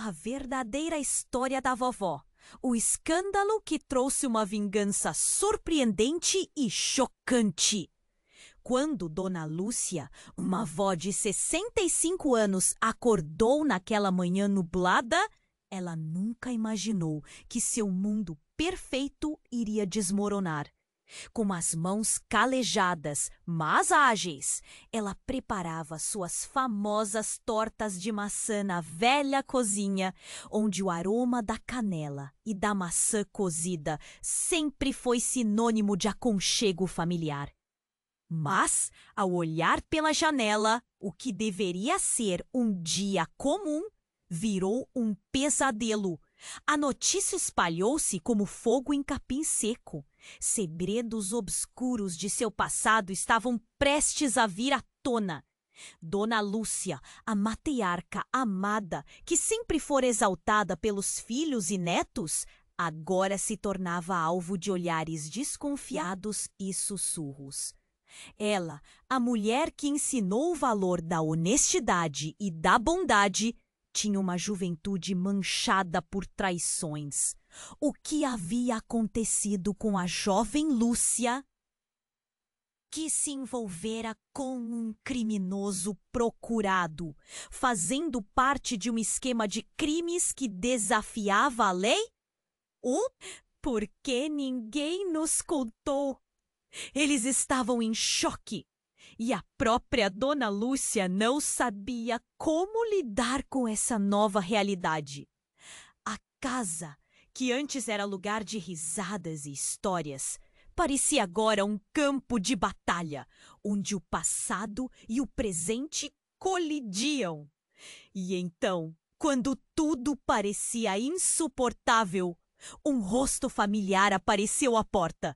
A verdadeira história da vovó. O escândalo que trouxe uma vingança surpreendente e chocante. Quando Dona Lúcia, uma avó de 65 anos, acordou naquela manhã nublada, ela nunca imaginou que seu mundo perfeito iria desmoronar. Com as mãos calejadas, mas ágeis, ela preparava suas famosas tortas de maçã na velha cozinha, onde o aroma da canela e da maçã cozida sempre foi sinônimo de aconchego familiar. Mas, ao olhar pela janela, o que deveria ser um dia comum virou um pesadelo. A notícia espalhou-se como fogo em capim seco. Segredos obscuros de seu passado estavam prestes a vir à tona. Dona Lúcia, a matriarca amada, que sempre fora exaltada pelos filhos e netos, agora se tornava alvo de olhares desconfiados e sussurros. Ela, a mulher que ensinou o valor da honestidade e da bondade, tinha uma juventude manchada por traições. O que havia acontecido com a jovem Lúcia, que se envolvera com um criminoso procurado, fazendo parte de um esquema de crimes que desafiava a lei? Por que ninguém nos contou? Eles estavam em choque. E a própria Dona Lúcia não sabia como lidar com essa nova realidade. A casa, que antes era lugar de risadas e histórias, parecia agora um campo de batalha, onde o passado e o presente colidiam. E então, quando tudo parecia insuportável, um rosto familiar apareceu à porta.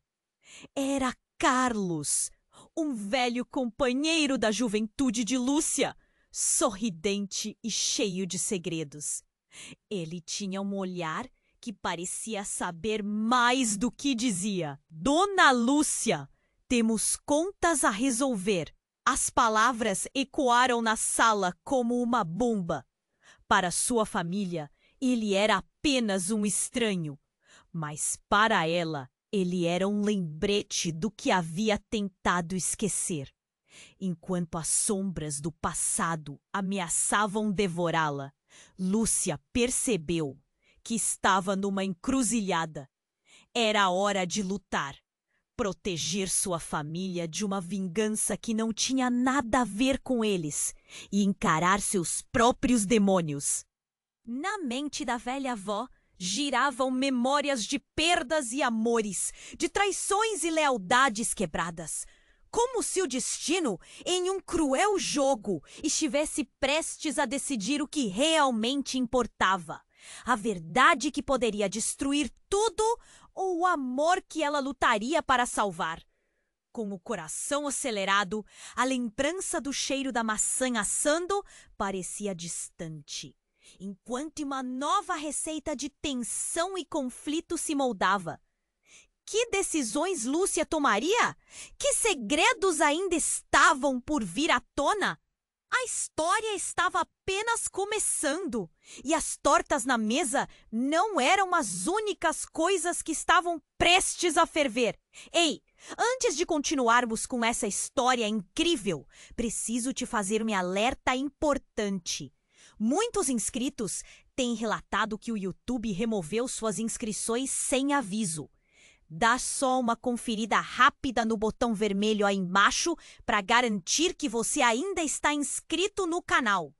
Era Carlos, um velho companheiro da juventude de Lúcia, sorridente e cheio de segredos. Ele tinha um olhar que parecia saber mais do que dizia. Dona Lúcia, temos contas a resolver. As palavras ecoaram na sala como uma bomba. Para sua família, ele era apenas um estranho, mas para ela, ele era um lembrete do que havia tentado esquecer. Enquanto as sombras do passado ameaçavam devorá-la, Lúcia percebeu que estava numa encruzilhada. Era hora de lutar, proteger sua família de uma vingança que não tinha nada a ver com eles e encarar seus próprios demônios. Na mente da velha avó, giravam memórias de perdas e amores, de traições e lealdades quebradas. Como se o destino, em um cruel jogo, estivesse prestes a decidir o que realmente importava. A verdade que poderia destruir tudo ou o amor que ela lutaria para salvar. Com o coração acelerado, a lembrança do cheiro da maçã assando parecia distante, enquanto uma nova receita de tensão e conflito se moldava. Que decisões Lúcia tomaria? Que segredos ainda estavam por vir à tona? A história estava apenas começando, e as tortas na mesa não eram as únicas coisas que estavam prestes a ferver. Ei, antes de continuarmos com essa história incrível, preciso te fazer um alerta importante. Muitos inscritos têm relatado que o YouTube removeu suas inscrições sem aviso. Dá só uma conferida rápida no botão vermelho aí embaixo para garantir que você ainda está inscrito no canal.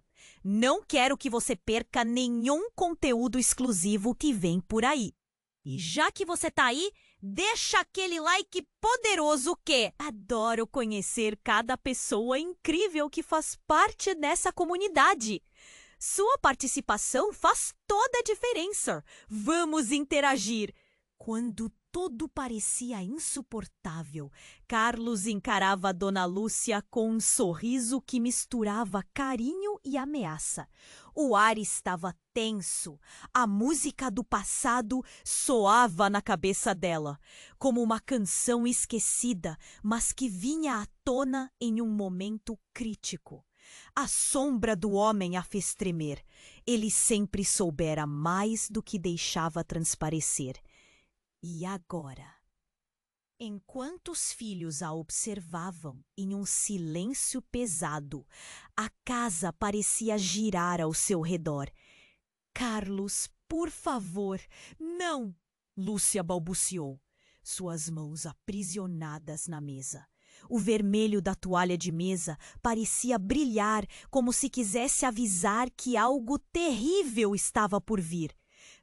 Não quero que você perca nenhum conteúdo exclusivo que vem por aí. E já que você tá aí, deixa aquele like poderoso que adoro conhecer cada pessoa incrível que faz parte dessa comunidade. Sua participação faz toda a diferença. Vamos interagir. Quando tudo parecia insuportável, Carlos encarava a Dona Lúcia com um sorriso que misturava carinho e ameaça. O ar estava tenso. A música do passado soava na cabeça dela, como uma canção esquecida, mas que vinha à tona em um momento crítico. A sombra do homem a fez tremer. Ele sempre soubera mais do que deixava transparecer. E agora? Enquanto os filhos a observavam em um silêncio pesado, a casa parecia girar ao seu redor. Carlos, por favor, não! Lúcia balbuciou, suas mãos aprisionadas na mesa. O vermelho da toalha de mesa parecia brilhar, como se quisesse avisar que algo terrível estava por vir.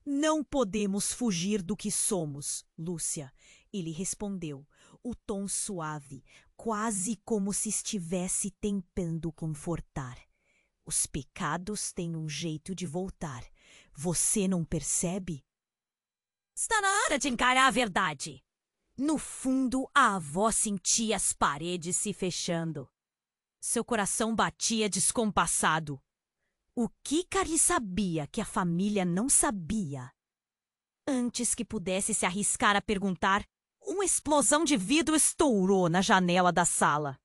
Não podemos fugir do que somos, Lúcia. Ele respondeu, o tom suave, quase como se estivesse tentando confortar. Os pecados têm um jeito de voltar. Você não percebe? Está na hora de encarar a verdade. No fundo, a avó sentia as paredes se fechando. Seu coração batia descompassado. O que Carly sabia que a família não sabia? Antes que pudesse se arriscar a perguntar, uma explosão de vidro estourou na janela da sala.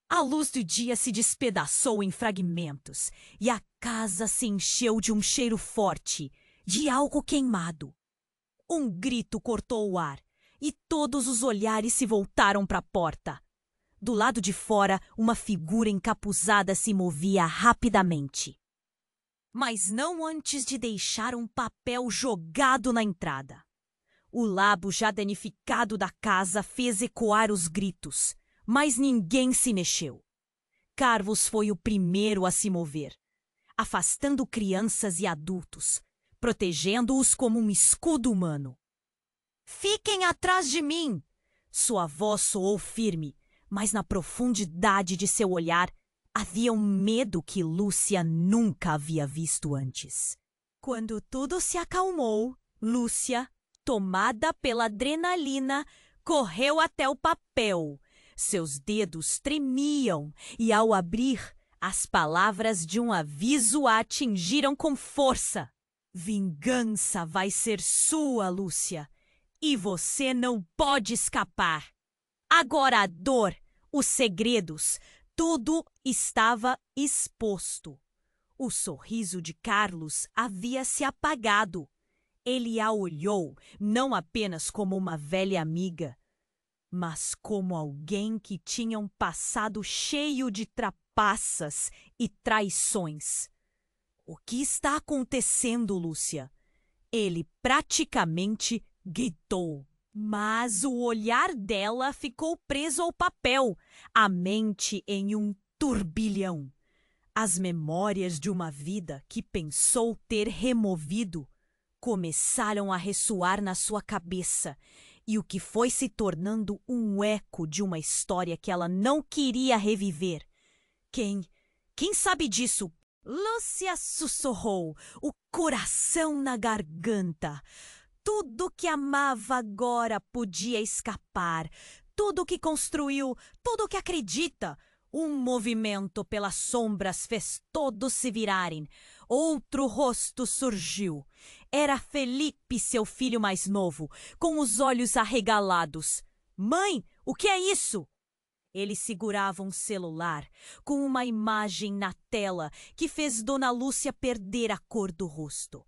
A luz do dia se despedaçou em fragmentos e a casa se encheu de um cheiro forte, de algo queimado. Um grito cortou o ar e todos os olhares se voltaram para a porta. Do lado de fora, uma figura encapuzada se movia rapidamente. Mas não antes de deixar um papel jogado na entrada. O labo já danificado da casa fez ecoar os gritos, mas ninguém se mexeu. Carlos foi o primeiro a se mover, afastando crianças e adultos, protegendo-os como um escudo humano. Fiquem atrás de mim! Sua voz soou firme, mas na profundidade de seu olhar havia um medo que Lúcia nunca havia visto antes. Quando tudo se acalmou, Lúcia, tomada pela adrenalina, correu até o papel. Seus dedos tremiam e, ao abrir, as palavras de um aviso a atingiram com força. Vingança vai ser sua, Lúcia, e você não pode escapar. Agora a dor, os segredos, tudo estava exposto. O sorriso de Carlos havia se apagado. Ele a olhou não apenas como uma velha amiga, mas como alguém que tinha um passado cheio de trapaças e traições. O que está acontecendo, Lúcia? Ele praticamente gritou. Mas o olhar dela ficou preso ao papel, a mente em um turbilhão. As memórias de uma vida que pensou ter removido começaram a ressoar na sua cabeça, e o que foi se tornando um eco de uma história que ela não queria reviver. Quem sabe disso? Lúcia sussurrou, o coração na garganta. Tudo que amava agora podia escapar. Tudo que construiu, tudo que acredita. Um movimento pelas sombras fez todos se virarem. Outro rosto surgiu. Era Felipe, seu filho mais novo, com os olhos arregalados. Mãe, o que é isso? Ele segurava um celular com uma imagem na tela que fez Dona Lúcia perder a cor do rosto.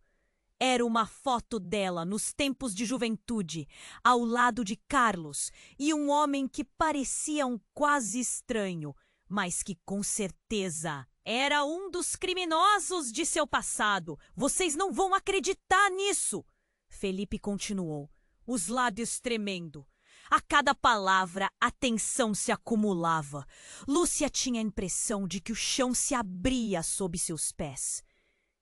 Era uma foto dela nos tempos de juventude, ao lado de Carlos, e um homem que parecia um quase estranho, mas que com certeza era um dos criminosos de seu passado. Vocês não vão acreditar nisso! Felipe continuou, os lábios tremendo. A cada palavra, a tensão se acumulava. Lúcia tinha a impressão de que o chão se abria sob seus pés.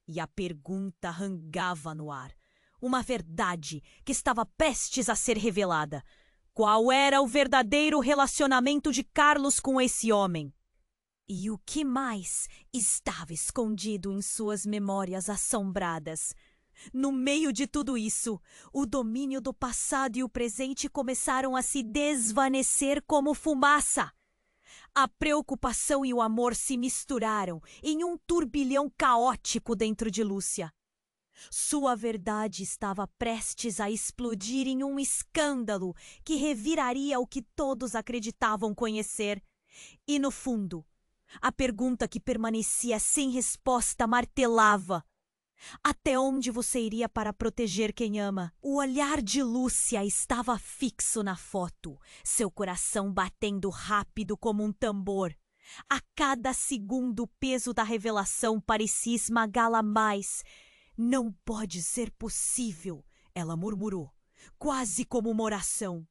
E a pergunta rangava no ar. Uma verdade que estava prestes a ser revelada. Qual era o verdadeiro relacionamento de Carlos com esse homem? E o que mais estava escondido em suas memórias assombradas? No meio de tudo isso, o domínio do passado e o presente começaram a se desvanecer como fumaça. A preocupação e o amor se misturaram em um turbilhão caótico dentro de Lúcia. Sua verdade estava prestes a explodir em um escândalo que reviraria o que todos acreditavam conhecer. E, no fundo, A pergunta que permanecia sem resposta martelava. Até onde você iria para proteger quem ama? O olhar de Lúcia estava fixo na foto, seu coração batendo rápido como um tambor. A cada segundo o peso da revelação parecia esmagá-la mais. Não pode ser possível, ela murmurou, quase como uma oração.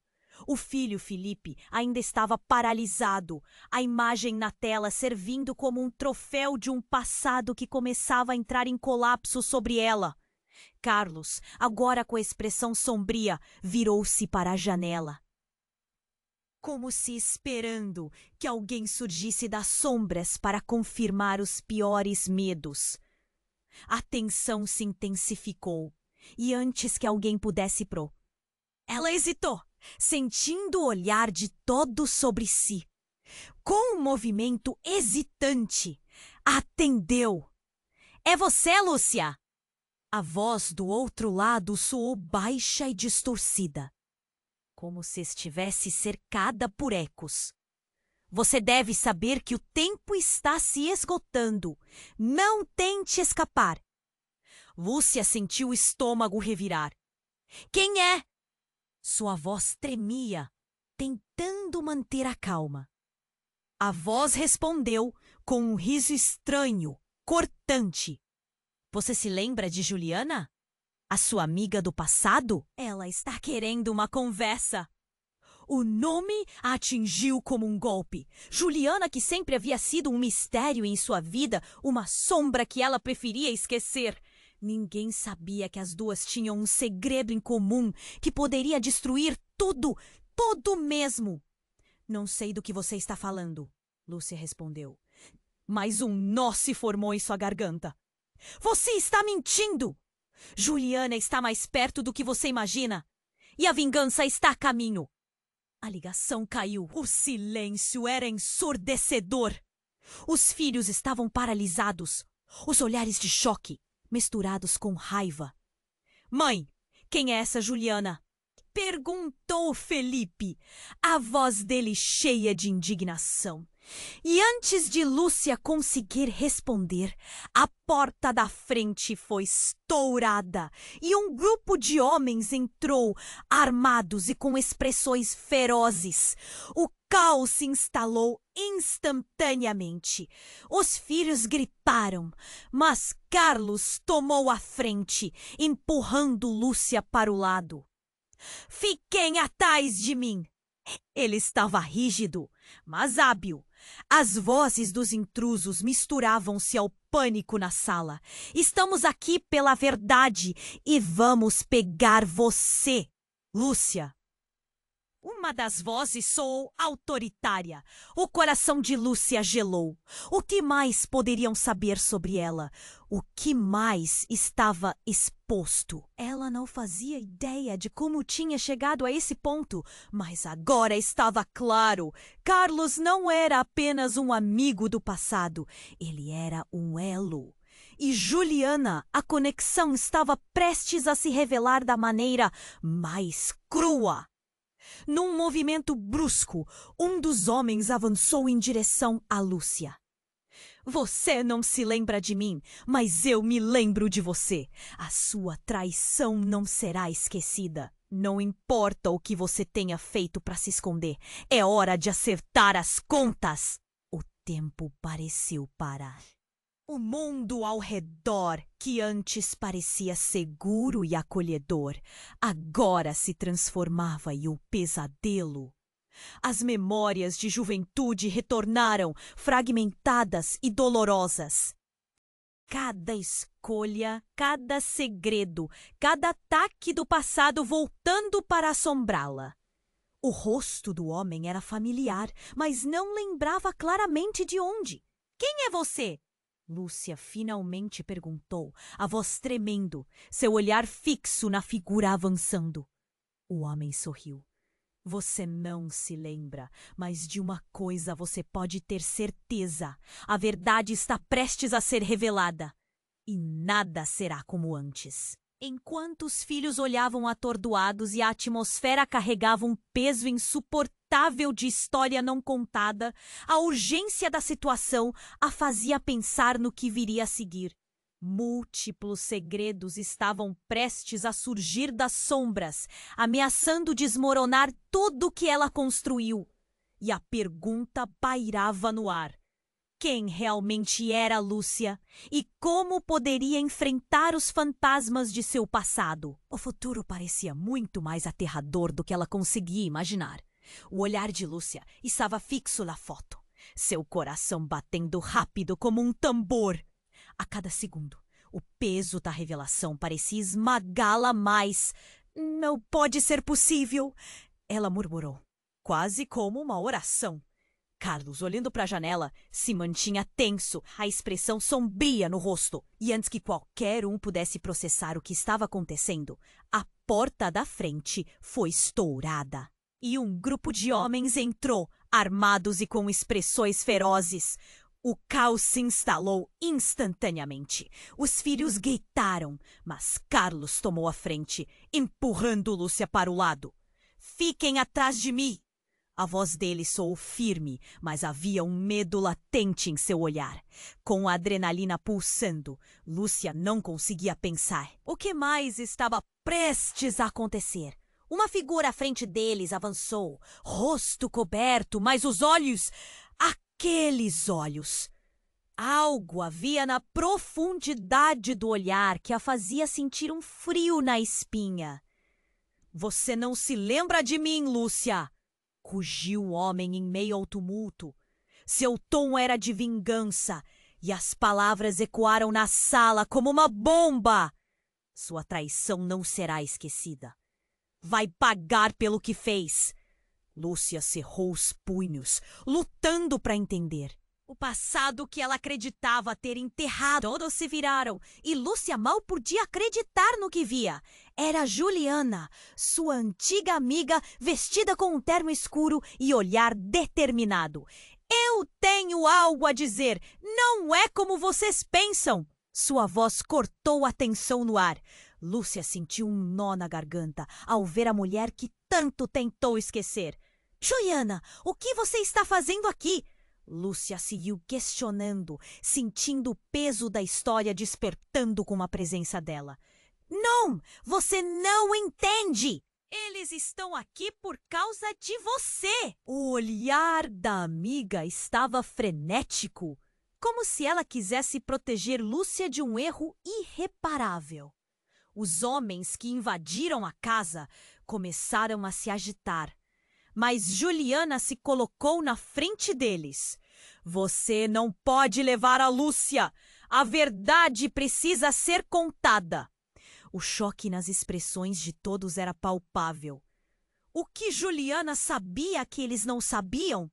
O filho Felipe ainda estava paralisado, a imagem na tela servindo como um troféu de um passado que começava a entrar em colapso sobre ela. Carlos, agora com a expressão sombria, virou-se para a janela, como se esperando que alguém surgisse das sombras para confirmar os piores medos. A tensão se intensificou, e antes que alguém pudesse ela hesitou, sentindo o olhar de todos sobre si. Com um movimento hesitante, atendeu. É você, Lúcia? A voz do outro lado soou baixa e distorcida, como se estivesse cercada por ecos. Você deve saber que o tempo está se esgotando. Não tente escapar. Lúcia sentiu o estômago revirar. Quem é? Sua voz tremia, tentando manter a calma. A voz respondeu com um riso estranho, cortante. Você se lembra de Juliana? A sua amiga do passado? Ela está querendo uma conversa. O nome a atingiu como um golpe. Juliana, que sempre havia sido um mistério em sua vida, uma sombra que ela preferia esquecer. Ninguém sabia que as duas tinham um segredo em comum que poderia destruir tudo, tudo mesmo. Não sei do que você está falando, Lúcia respondeu. Mas um nó se formou em sua garganta. Você está mentindo! Juliana está mais perto do que você imagina. E a vingança está a caminho. A ligação caiu. O silêncio era ensurdecedor. Os filhos estavam paralisados, os olhares de choque misturados com raiva. Mãe, quem é essa Juliana? Perguntou Felipe, a voz dele cheia de indignação. E antes de Lúcia conseguir responder, a porta da frente foi estourada e um grupo de homens entrou, armados e com expressões ferozes. O caos se instalou instantaneamente. Os filhos gritaram, mas Carlos tomou a frente, empurrando Lúcia para o lado. Fiquem atrás de mim! Ele estava rígido, mas hábil. As vozes dos intrusos misturavam-se ao pânico na sala. Estamos aqui pela verdade e vamos pegar você, Lúcia. Uma das vozes soou autoritária. O coração de Lúcia gelou. O que mais poderiam saber sobre ela? O que mais estava exposto? Ela não fazia ideia de como tinha chegado a esse ponto, mas agora estava claro. Carlos não era apenas um amigo do passado, ele era um elo. E Juliana, a conexão estava prestes a se revelar da maneira mais crua. Num movimento brusco, um dos homens avançou em direção a Lúcia. Você não se lembra de mim, mas eu me lembro de você. A sua traição não será esquecida. Não importa o que você tenha feito para se esconder. É hora de acertar as contas. O tempo pareceu parar. O mundo ao redor, que antes parecia seguro e acolhedor, agora se transformava em um pesadelo. As memórias de juventude retornaram, fragmentadas e dolorosas. Cada escolha, cada segredo, cada ataque do passado voltando para assombrá-la. O rosto do homem era familiar, mas não lembrava claramente de onde. Quem é você? Lúcia finalmente perguntou, a voz tremendo, seu olhar fixo na figura avançando. O homem sorriu. Você não se lembra, mas de uma coisa você pode ter certeza. A verdade está prestes a ser revelada. E nada será como antes. Enquanto os filhos olhavam atordoados e a atmosfera carregava um peso insuportável insuportável de história não contada, a urgência da situação a fazia pensar no que viria a seguir. Múltiplos segredos estavam prestes a surgir das sombras, ameaçando desmoronar tudo o que ela construiu. E a pergunta pairava no ar. Quem realmente era Lúcia e como poderia enfrentar os fantasmas de seu passado? O futuro parecia muito mais aterrador do que ela conseguia imaginar. O olhar de Lúcia estava fixo na foto, seu coração batendo rápido como um tambor. A cada segundo, o peso da revelação parecia esmagá-la mais. Não pode ser possível, ela murmurou, quase como uma oração. Carlos, olhando para a janela, se mantinha tenso, a expressão sombria no rosto. E antes que qualquer um pudesse processar o que estava acontecendo, a porta da frente foi estourada. E um grupo de homens entrou, armados e com expressões ferozes. O caos se instalou instantaneamente. Os filhos gritaram, mas Carlos tomou a frente, empurrando Lúcia para o lado. "Fiquem atrás de mim!" A voz dele soou firme, mas havia um medo latente em seu olhar. Com a adrenalina pulsando, Lúcia não conseguia pensar. O que mais estava prestes a acontecer? Uma figura à frente deles avançou, rosto coberto, mas os olhos... Aqueles olhos! Algo havia na profundidade do olhar que a fazia sentir um frio na espinha. "Você não se lembra de mim, Lúcia?" Rugiu o homem em meio ao tumulto. Seu tom era de vingança e as palavras ecoaram na sala como uma bomba. Sua traição não será esquecida. Vai pagar pelo que fez. Lúcia cerrou os punhos, lutando para entender. O passado que ela acreditava ter enterrado. Todos se viraram e Lúcia mal podia acreditar no que via. Era Juliana, sua antiga amiga, vestida com um terno escuro e olhar determinado. "Eu tenho algo a dizer. Não é como vocês pensam." Sua voz cortou a tensão no ar. Lúcia sentiu um nó na garganta ao ver a mulher que tanto tentou esquecer. "Juliana, o que você está fazendo aqui?" Lúcia seguiu questionando, sentindo o peso da história despertando com a presença dela. "Não, você não entende! Eles estão aqui por causa de você!" O olhar da amiga estava frenético, como se ela quisesse proteger Lúcia de um erro irreparável. Os homens que invadiram a casa começaram a se agitar. Mas Juliana se colocou na frente deles. "Você não pode levar a Lúcia! A verdade precisa ser contada!" O choque nas expressões de todos era palpável. O que Juliana sabia que eles não sabiam?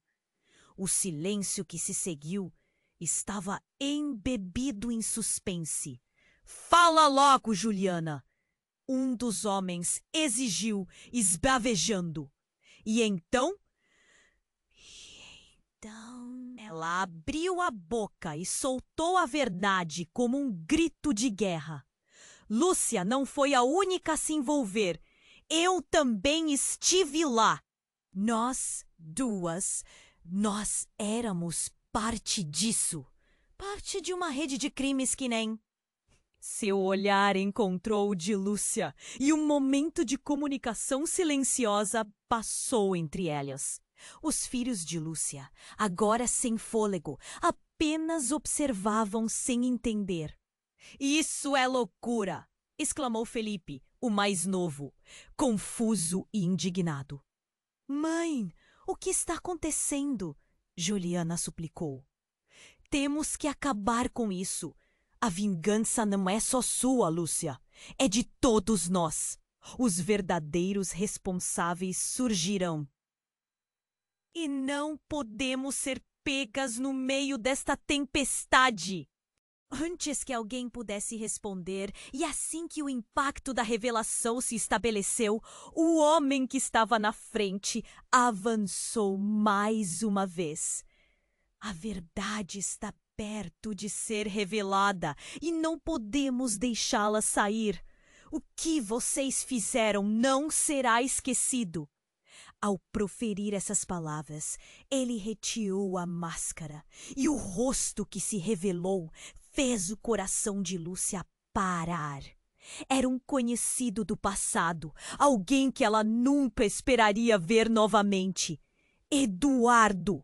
O silêncio que se seguiu estava embebido em suspense. "Fala logo, Juliana!" Um dos homens exigiu, esbravejando. E então, ela abriu a boca e soltou a verdade como um grito de guerra. "Lúcia não foi a única a se envolver. Eu também estive lá. Nós duas, nós éramos parte disso. Parte de uma rede de crimes que nem..." Seu olhar encontrou o de Lúcia e um momento de comunicação silenciosa passou entre elas. Os filhos de Lúcia, agora sem fôlego, apenas observavam sem entender. "Isso é loucura!" exclamou Felipe, o mais novo, confuso e indignado. "Mãe, o que está acontecendo?" Juliana suplicou. "Temos que acabar com isso. A vingança não é só sua, Lúcia. É de todos nós. Os verdadeiros responsáveis surgirão. E não podemos ser pegas no meio desta tempestade." Antes que alguém pudesse responder, e assim que o impacto da revelação se estabeleceu, o homem que estava na frente avançou mais uma vez. "A verdade está perto de ser revelada e não podemos deixá-la sair. O que vocês fizeram não será esquecido. Ao proferir essas palavras, ele retirou a máscara e o rosto que se revelou fez o coração de Lúcia parar. Era um conhecido do passado, alguém que ela nunca esperaria ver novamente. Eduardo!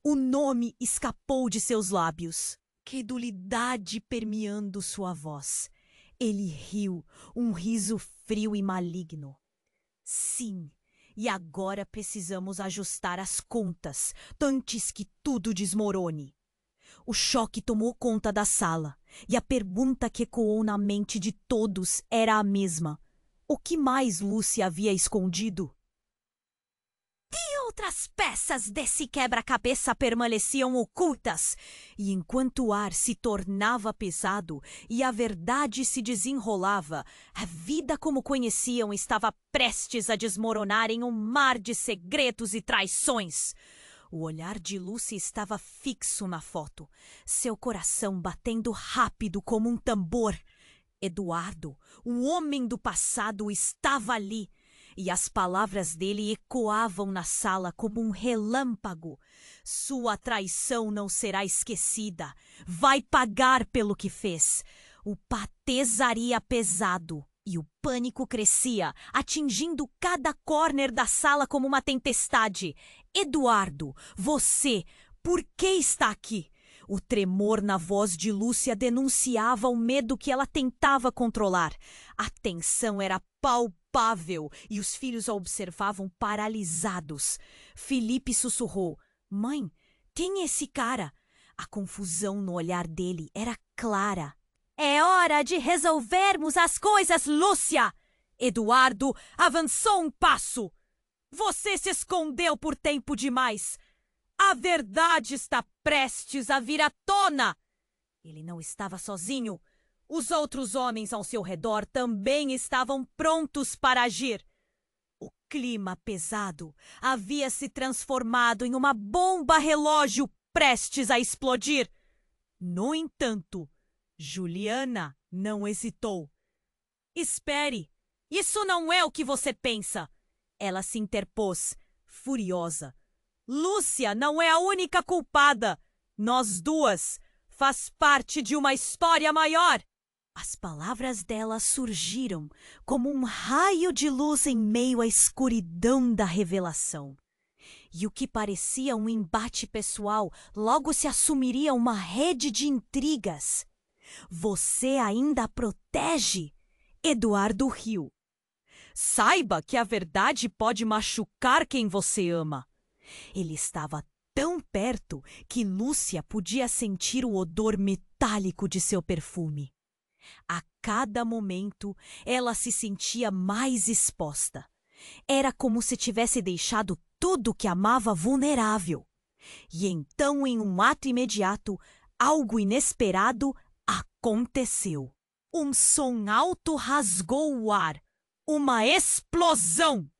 O nome escapou de seus lábios. Credulidade permeando sua voz. Ele riu, um riso frio e maligno. Sim, e agora precisamos ajustar as contas, antes que tudo desmorone. O choque tomou conta da sala, e a pergunta que ecoou na mente de todos era a mesma. O que mais Lúcia havia escondido? Que outras peças desse quebra-cabeça permaneciam ocultas? E enquanto o ar se tornava pesado e a verdade se desenrolava, a vida como conheciam estava prestes a desmoronar em um mar de segredos e traições. O olhar de Lúcia estava fixo na foto, seu coração batendo rápido como um tambor. Eduardo, o homem do passado, estava ali, e as palavras dele ecoavam na sala como um relâmpago. Sua traição não será esquecida. Vai pagar pelo que fez. O patesaria pesado. E o pânico crescia, atingindo cada córner da sala como uma tempestade. Eduardo, você, por que está aqui? O tremor na voz de Lúcia denunciava o medo que ela tentava controlar. A tensão era palpável e os filhos a observavam paralisados. Felipe sussurrou: "Mãe, quem é esse cara?" A confusão no olhar dele era clara. "É hora de resolvermos as coisas, Lúcia!" Eduardo avançou um passo. "Você se escondeu por tempo demais. A verdade está prestes a vir à tona." Ele não estava sozinho. Os outros homens ao seu redor também estavam prontos para agir. O clima pesado havia se transformado em uma bomba relógio prestes a explodir. No entanto, Juliana não hesitou. "Espere! Isso não é o que você pensa!" Ela se interpôs, furiosa. "Lúcia não é a única culpada! Nós duas! Faz parte de uma história maior!" As palavras dela surgiram como um raio de luz em meio à escuridão da revelação. E o que parecia um embate pessoal logo se assumiria uma rede de intrigas. "Você ainda a protege?" Eduardo riu. "Saiba que a verdade pode machucar quem você ama." Ele estava tão perto que Lúcia podia sentir o odor metálico de seu perfume. A cada momento, ela se sentia mais exposta. Era como se tivesse deixado tudo que amava vulnerável. E então, em um ato imediato, algo inesperado aconteceu. Um som alto rasgou o ar. Uma explosão!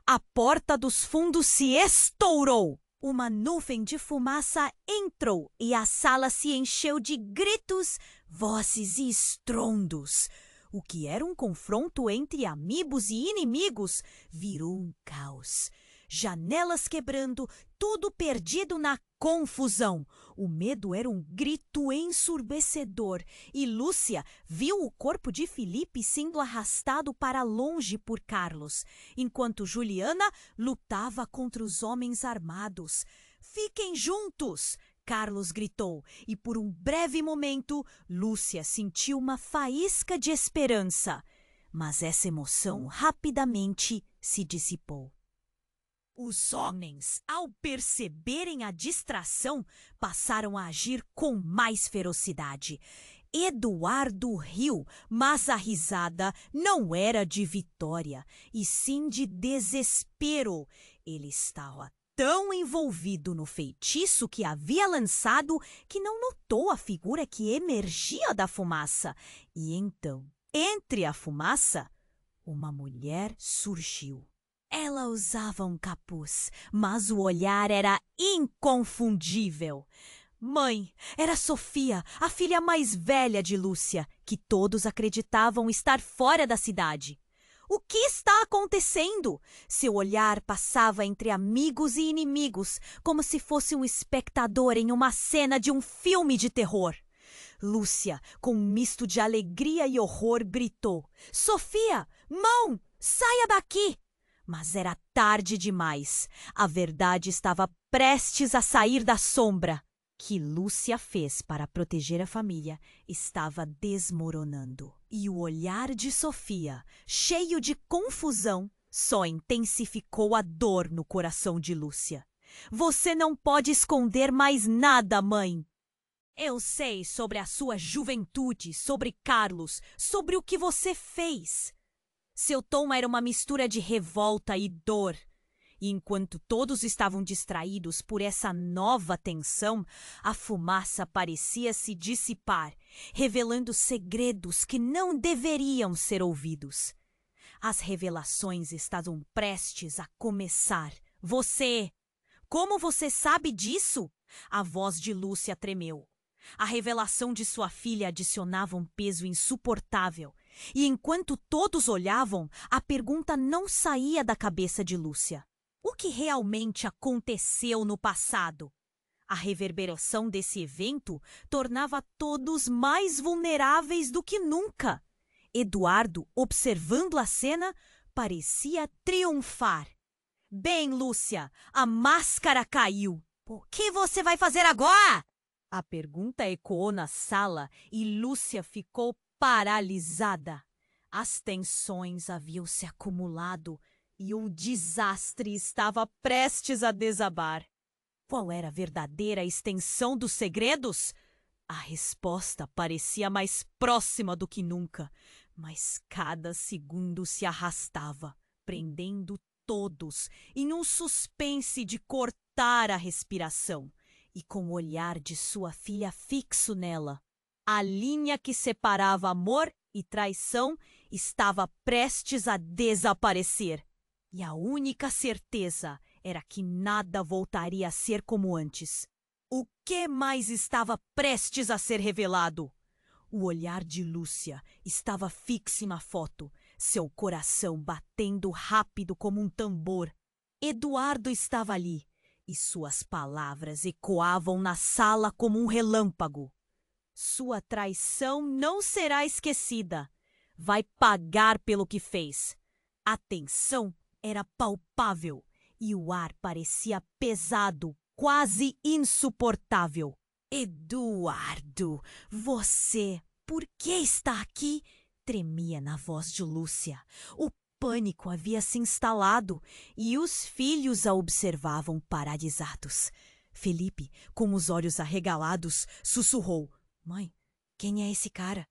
A porta dos fundos se estourou. Uma nuvem de fumaça entrou e a sala se encheu de gritos, vozes e estrondos. O que era um confronto entre amigos e inimigos virou um caos. Janelas quebrando, tudo perdido na confusão. O medo era um grito ensurdecedor e Lúcia viu o corpo de Felipe sendo arrastado para longe por Carlos, enquanto Juliana lutava contra os homens armados. "Fiquem juntos!" Carlos gritou, e por um breve momento Lúcia sentiu uma faísca de esperança. Mas essa emoção rapidamente se dissipou. Os homens, ao perceberem a distração, passaram a agir com mais ferocidade. Eduardo riu, mas a risada não era de vitória, e sim de desespero. Ele estava tão envolvido no feitiço que havia lançado que não notou a figura que emergia da fumaça. E então, entre a fumaça, uma mulher surgiu. Ela usava um capuz, mas o olhar era inconfundível. Mãe, era Sofia, a filha mais velha de Lúcia, que todos acreditavam estar fora da cidade. O que está acontecendo? Seu olhar passava entre amigos e inimigos, como se fosse um espectador em uma cena de um filme de terror. Lúcia, com um misto de alegria e horror, gritou: Sofia, mão, saia daqui! Mas era tarde demais. A verdade estava prestes a sair da sombra. Que Lúcia fez para proteger a família estava desmoronando. E o olhar de Sofia, cheio de confusão, só intensificou a dor no coração de Lúcia. Você não pode esconder mais nada, mãe. Eu sei sobre a sua juventude, sobre Carlos, sobre o que você fez. Seu tom era uma mistura de revolta e dor. E enquanto todos estavam distraídos por essa nova tensão, a fumaça parecia se dissipar, revelando segredos que não deveriam ser ouvidos. As revelações estavam prestes a começar. Como você sabe disso? A voz de Lúcia tremeu. A revelação de sua filha adicionava um peso insuportável. E enquanto todos olhavam, a pergunta não saía da cabeça de Lúcia. O que realmente aconteceu no passado? A reverberação desse evento tornava todos mais vulneráveis do que nunca. Eduardo, observando a cena, parecia triunfar. Bem, Lúcia, a máscara caiu. O que você vai fazer agora? A pergunta ecoou na sala e Lúcia ficou paralisada. As tensões haviam se acumulado e o desastre estava prestes a desabar. Qual era a verdadeira extensão dos segredos? A resposta parecia mais próxima do que nunca, mas cada segundo se arrastava, prendendo todos em um suspense de cortar a respiração. E com o olhar de sua filha fixo nela, a linha que separava amor e traição estava prestes a desaparecer. E a única certeza era que nada voltaria a ser como antes. O que mais estava prestes a ser revelado? O olhar de Lúcia estava fixo na foto, seu coração batendo rápido como um tambor. Eduardo estava ali. E suas palavras ecoavam na sala como um relâmpago. Sua traição não será esquecida. Vai pagar pelo que fez. A tensão era palpável e o ar parecia pesado, quase insuportável. Eduardo, você, por que está aqui? Tremia na voz de Lúcia. O pânico havia se instalado e os filhos a observavam paralisados. Felipe, com os olhos arregalados, sussurrou: Mãe, quem é esse cara?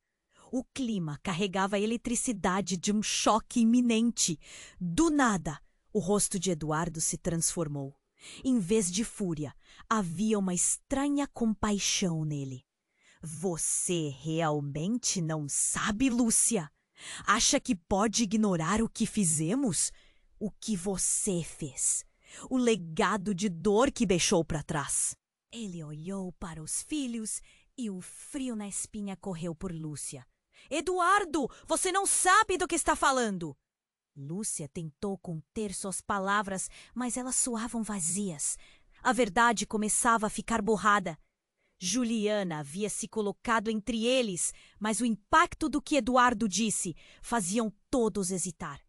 O clima carregava a eletricidade de um choque iminente. Do nada, o rosto de Eduardo se transformou. Em vez de fúria, havia uma estranha compaixão nele. Você realmente não sabe, Lúcia? Acha que pode ignorar o que fizemos? O que você fez? O legado de dor que deixou para trás. Ele olhou para os filhos e o frio na espinha correu por Lúcia. Eduardo, você não sabe do que está falando! Lúcia tentou conter suas palavras, mas elas soavam vazias. A verdade começava a ficar borrada. Juliana havia se colocado entre eles, mas o impacto do que Eduardo disse faziam todos hesitar.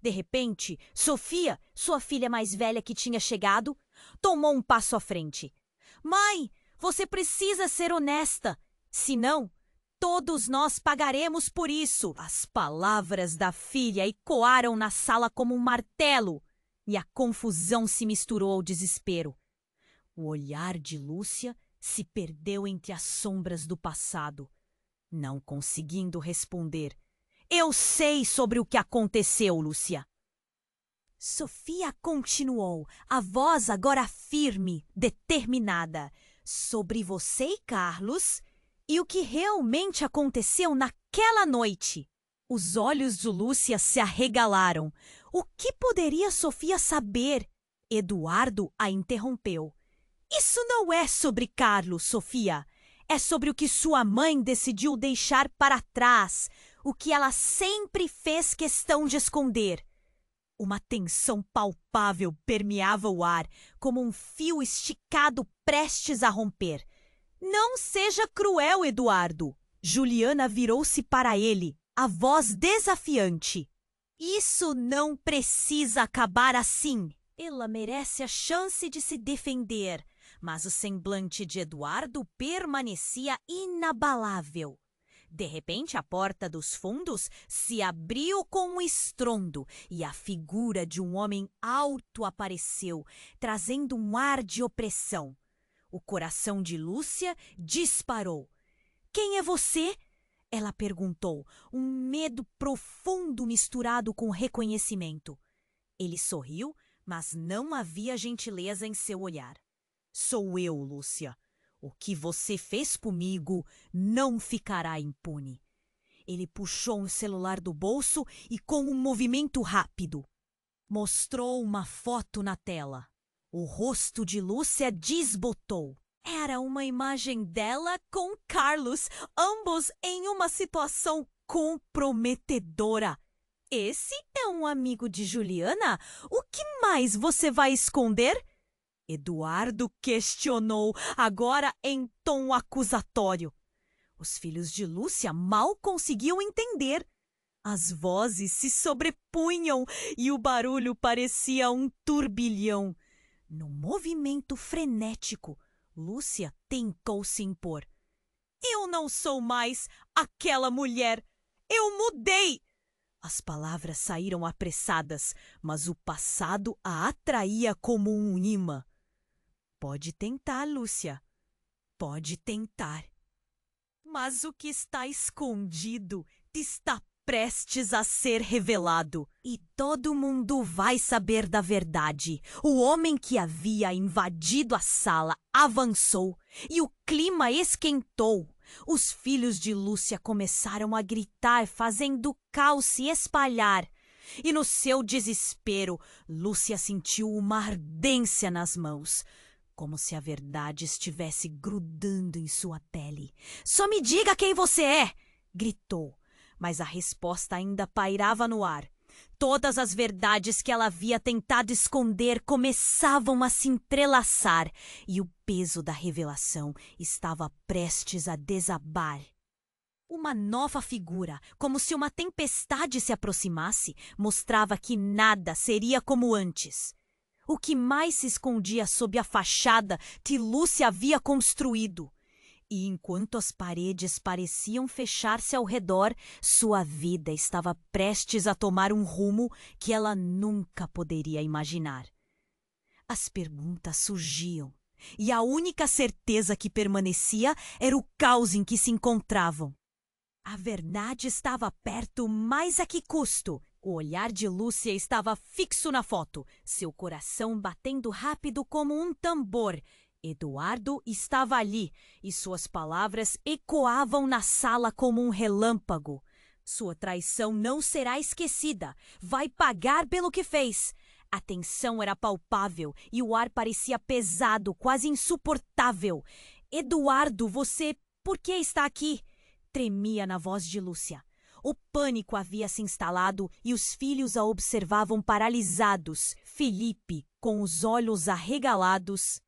De repente, Sofia, sua filha mais velha que tinha chegado, tomou um passo à frente. Mãe, você precisa ser honesta, senão todos nós pagaremos por isso. As palavras da filha ecoaram na sala como um martelo e a confusão se misturou ao desespero. O olhar de Lúcia se perdeu entre as sombras do passado, não conseguindo responder. Eu sei sobre o que aconteceu, Lúcia. Sofia continuou, a voz agora firme, determinada. Sobre você e Carlos e o que realmente aconteceu naquela noite. Os olhos de Lúcia se arregalaram. O que poderia Sofia saber? Eduardo a interrompeu. Isso não é sobre Carlos, Sofia. É sobre o que sua mãe decidiu deixar para trás. o que ela sempre fez questão de esconder. Uma tensão palpável permeava o ar, como um fio esticado prestes a romper. Não seja cruel, Eduardo! Juliana virou-se para ele, a voz desafiante. Isso não precisa acabar assim. Ela merece a chance de se defender, mas o semblante de Eduardo permanecia inabalável. De repente, a porta dos fundos se abriu com um estrondo e a figura de um homem alto apareceu, trazendo um ar de opressão. O coração de Lúcia disparou. — Quem é você? Ela perguntou, um medo profundo misturado com reconhecimento. Ele sorriu, mas não havia gentileza em seu olhar. — Sou eu, Lúcia. O que você fez comigo não ficará impune. Ele puxou um celular do bolso e, com um movimento rápido, mostrou uma foto na tela. O rosto de Lúcia desbotou. Era uma imagem dela com Carlos, ambos em uma situação comprometedora. Esse é um amigo de Juliana? O que mais você vai esconder? Eduardo questionou, agora em tom acusatório. Os filhos de Lúcia mal conseguiam entender. As vozes se sobrepunham e o barulho parecia um turbilhão. No movimento frenético, Lúcia tentou se impor. Eu não sou mais aquela mulher. Eu mudei! As palavras saíram apressadas, mas o passado a atraía como um imã. Pode tentar, Lúcia. Pode tentar. Mas o que está escondido está prestes a ser revelado. E todo mundo vai saber da verdade. O homem que havia invadido a sala avançou e o clima esquentou. Os filhos de Lúcia começaram a gritar, fazendo o caos se espalhar. E no seu desespero, Lúcia sentiu uma ardência nas mãos, como se a verdade estivesse grudando em sua pele. — Só me diga quem você é! Gritou, mas a resposta ainda pairava no ar. Todas as verdades que ela havia tentado esconder começavam a se entrelaçar e o peso da revelação estava prestes a desabar. Uma nova figura, como se uma tempestade se aproximasse, mostrava que nada seria como antes. O que mais se escondia sob a fachada que Lúcia havia construído. E enquanto as paredes pareciam fechar-se ao redor, sua vida estava prestes a tomar um rumo que ela nunca poderia imaginar. As perguntas surgiam, e a única certeza que permanecia era o caos em que se encontravam. A verdade estava perto, mas a que custo? O olhar de Lúcia estava fixo na foto, seu coração batendo rápido como um tambor. Eduardo estava ali, e suas palavras ecoavam na sala como um relâmpago. Sua traição não será esquecida. Vai pagar pelo que fez. A tensão era palpável e o ar parecia pesado, quase insuportável. — Eduardo, você por que está aqui? Tremia na voz de Lúcia. O pânico havia se instalado e os filhos a observavam paralisados. Felipe, com os olhos arregalados,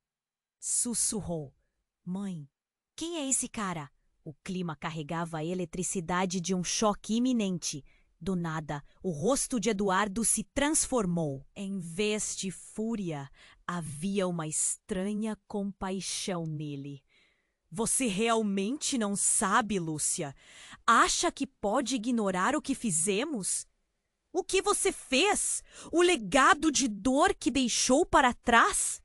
sussurrou: — Mãe, quem é esse cara? O clima carregava a eletricidade de um choque iminente. Do nada, o rosto de Eduardo se transformou. Em vez de fúria, havia uma estranha compaixão nele. — Você realmente não sabe, Lúcia? Acha que pode ignorar o que fizemos? O que você fez? O legado de dor que deixou para trás?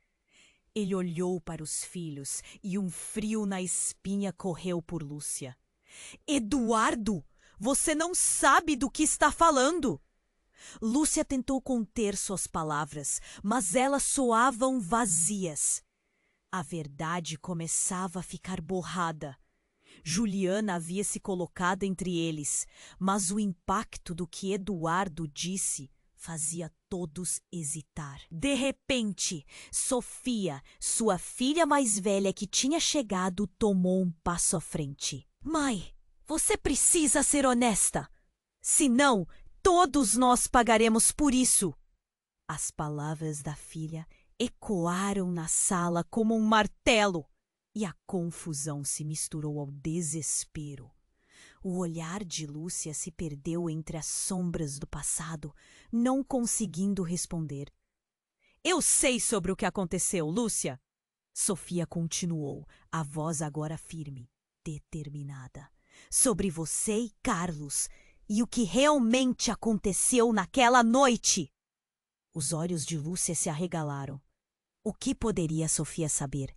Ele olhou para os filhos e um frio na espinha correu por Lúcia. — Eduardo, você não sabe do que está falando! Lúcia tentou conter suas palavras, mas elas soavam vazias. A verdade começava a ficar borrada. Juliana havia se colocado entre eles, mas o impacto do que Eduardo disse fazia todos hesitar. De repente, Sofia, sua filha mais velha que tinha chegado, tomou um passo à frente. — Mãe, você precisa ser honesta! Senão, todos nós pagaremos por isso. As palavras da filha ecoaram na sala como um martelo, e a confusão se misturou ao desespero. O olhar de Lúcia se perdeu entre as sombras do passado, não conseguindo responder. Eu sei sobre o que aconteceu, Lúcia. Sofia continuou, a voz agora firme, determinada. Sobre você e Carlos, e o que realmente aconteceu naquela noite. Os olhos de Lúcia se arregalaram. O que poderia Sofia saber?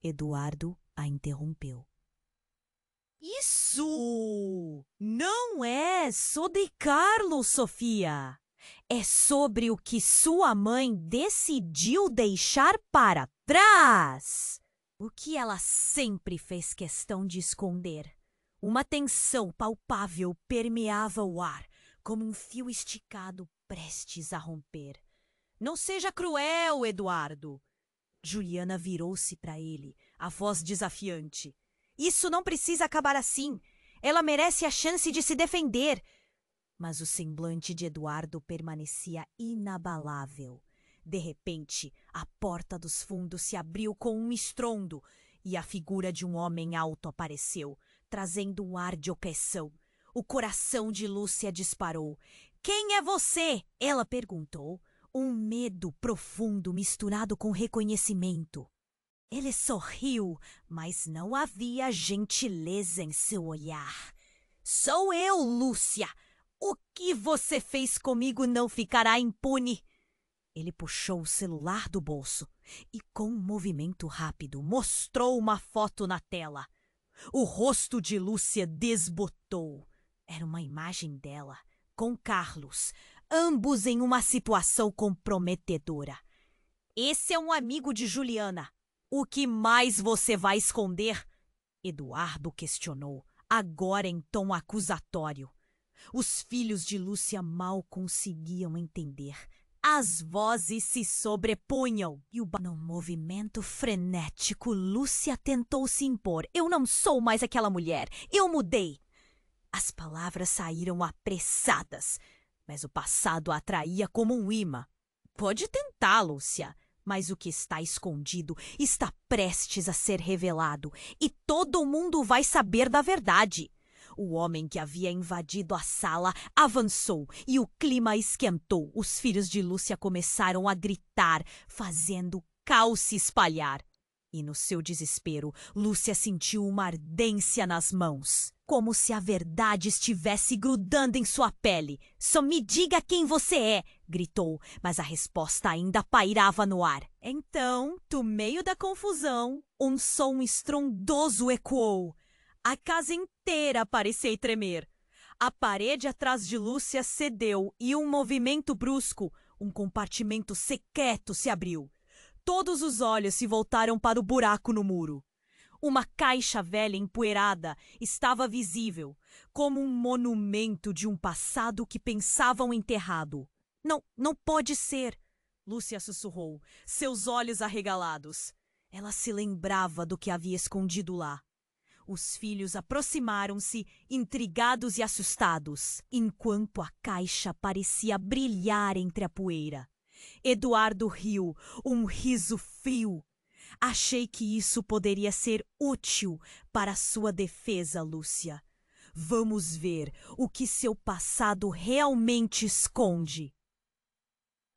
Eduardo a interrompeu. Isso não é sobre Carlos, Sofia. É sobre o que sua mãe decidiu deixar para trás. O que ela sempre fez questão de esconder. Uma tensão palpável permeava o ar, como um fio esticado prestes a romper. Não seja cruel, Eduardo. Juliana virou-se para ele, a voz desafiante. Isso não precisa acabar assim. Ela merece a chance de se defender. Mas o semblante de Eduardo permanecia inabalável. De repente, a porta dos fundos se abriu com um estrondo e a figura de um homem alto apareceu, trazendo um ar de opressão. O coração de Lúcia disparou. Quem é você? Ela perguntou. Um medo profundo misturado com reconhecimento. Ele sorriu, mas não havia gentileza em seu olhar. Sou eu, Lúcia. O que você fez comigo não ficará impune. Ele puxou o celular do bolso e, com um movimento rápido, mostrou uma foto na tela. O rosto de Lúcia desbotou. Era uma imagem dela, com Carlos, ambos em uma situação comprometedora. Esse é um amigo de Juliana. O que mais você vai esconder? Eduardo questionou, agora em tom acusatório. Os filhos de Lúcia mal conseguiam entender. As vozes se sobrepunham e num movimento frenético, Lúcia tentou se impor. Eu não sou mais aquela mulher. Eu mudei. As palavras saíram apressadas, mas o passado a atraía como um imã. Pode tentar, Lúcia, mas o que está escondido está prestes a ser revelado e todo mundo vai saber da verdade. O homem que havia invadido a sala avançou e o clima esquentou. Os filhos de Lúcia começaram a gritar, fazendo o caos se espalhar. E no seu desespero, Lúcia sentiu uma ardência nas mãos, como se a verdade estivesse grudando em sua pele. Só me diga quem você é, gritou, mas a resposta ainda pairava no ar. Então, do meio da confusão, um som estrondoso ecoou. A casa inteira parecia tremer. A parede atrás de Lúcia cedeu e um movimento brusco, um compartimento secreto se abriu. Todos os olhos se voltaram para o buraco no muro. Uma caixa velha empoeirada estava visível, como um monumento de um passado que pensavam enterrado. Não pode ser, Lúcia sussurrou, seus olhos arregalados. Ela se lembrava do que havia escondido lá. Os filhos aproximaram-se, intrigados e assustados, enquanto a caixa parecia brilhar entre a poeira. Eduardo riu, um riso frio. Achei que isso poderia ser útil para sua defesa, Lúcia. Vamos ver o que seu passado realmente esconde.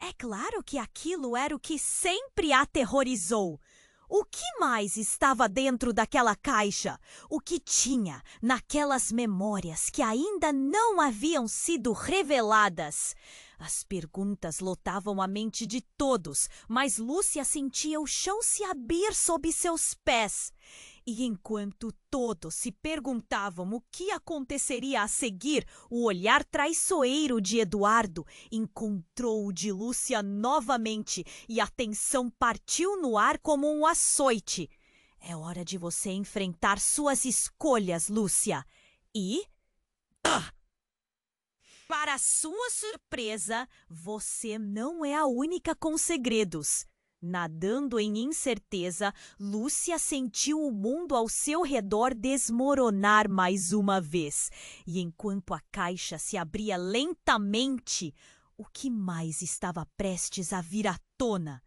É claro que aquilo era o que sempre a aterrorizou. O que mais estava dentro daquela caixa? O que tinha naquelas memórias que ainda não haviam sido reveladas? As perguntas lotavam a mente de todos, mas Lúcia sentia o chão se abrir sob seus pés. E enquanto todos se perguntavam o que aconteceria a seguir, o olhar traiçoeiro de Eduardo encontrou o de Lúcia novamente e a tensão partiu no ar como um açoite. É hora de você enfrentar suas escolhas, Lúcia. E... para sua surpresa, você não é a única com segredos. Nadando em incerteza, Lúcia sentiu o mundo ao seu redor desmoronar mais uma vez. E enquanto a caixa se abria lentamente, o que mais estava prestes a vir à tona?